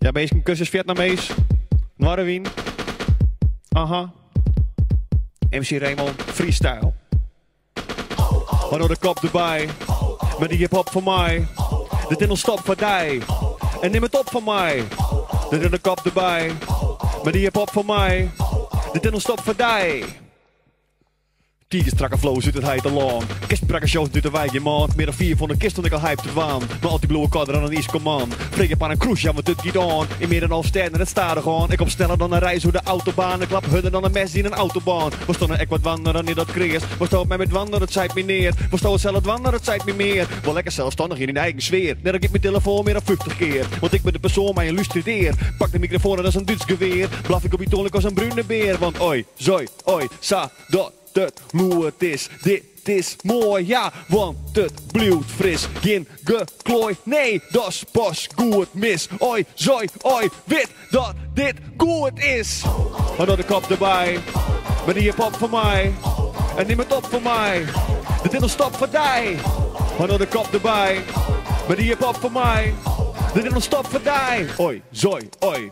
Ja, ben je een cursus Vietnamees? Noirwien? Aha. MC Raymond, freestyle. Hou de kop erbij. Met die hip-hop van mij. Dit is een stop voor die. En neem het op van mij. Dit is de kop erbij. Met die hip-hop van mij. Dit is een stop voor die. Tige strakke flows uit het heid te lang. Kistbrakke shows uit de wijk in maand. Meer dan 4 van de kist toen ik al hype te waan. Maar al die blauwe kader aan een East Command. Vreeg je aan een cruise, ja, want het gaat on. In meer dan half ster naar het staren gaan. Ik op sneller dan een reis hoe de autobaan. Ik klap hudder dan een mes in een autobaan. We stonden ek wat wandelen in dat kreeg. We stonden mij met wandelen, het zijt me neer. We stonden zelf wandelen, het zijt me meer. Wel lekker zelfstandig in eigen sfeer. Net ik mijn telefoon meer dan 50 keer. Want ik ben de persoon maar je lustudeer. Pak de microfoon en dat is een Duits geweer. Blaf ik op je toonlijk als een brune beer. Want oi, zoi, oi, sa, dat. Het hoe het is, dit is mooi, ja, want het blijft fris. Geen geklooi, nee, dat is pas goed mis. Oi, zoi, oi, wit dat dit goed is. Maar door de kop erbij, met die hip-hop van mij. En neem het op van mij, dit is een stap voor die. Maar door de kop erbij, met die hip-hop van mij. Dit is een stap voor die. Oi, zoi, oi.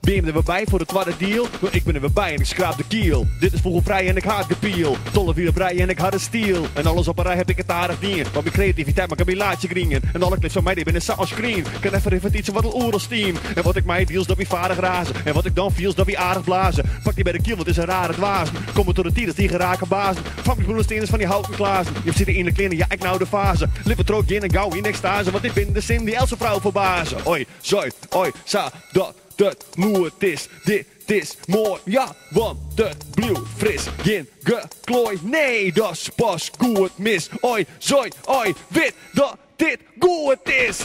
Ben je er weer bij voor de tweede deal? Ik ben er weer bij en ik schraap de kiel. Dit is vogelvrij en ik haat gepiel. Tolle wielerbrei en ik harde stiel. En alles op een rij heb ik het aardig niet. Maar mijn creativiteit maakt een laatje gringen. En alle clips van mij die ben een soundscreen. Kan even iets wat een oorlog team. En wat ik mij deals dat wie vaardig razen. En wat ik dan feels dat wie aardig blazen. Pak die bij de kiel, wat is een rare dwazen. Komen door de tieners die geraken bazen. Vang die groene stenen van die houten glazen. Je zit in de kleine, ja ik nou de fase. Lippen trook in en gauw in extase. Want ik ben de sim die Else vrouw verbazen. Oi, zoi, oi, sa, dat. Dat hoe het is, dit is mooi, ja, want het blijft fris. Geen geklooi, nee, dat is pas goed mis. Oi, zoi, oi, wit dat dit goed is.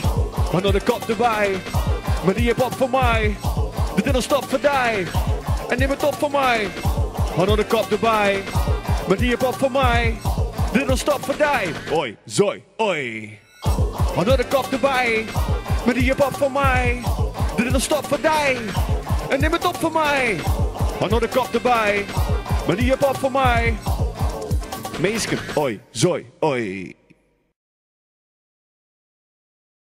Maar door de kop erbij, met die hip-hop van mij. Dit is een stap voor die, en neem het op van mij. Maar door de kop erbij, met die hip-hop van mij. Dit is een stap voor die. Oi, zoi, oi. Maar door de kop erbij, met die hip-hop van mij. Dit is een stap voor die. En neem het op van mij. Maar door de kop erbij. Maar die hip-hop van mij. Meesken, oi, zoi, oi.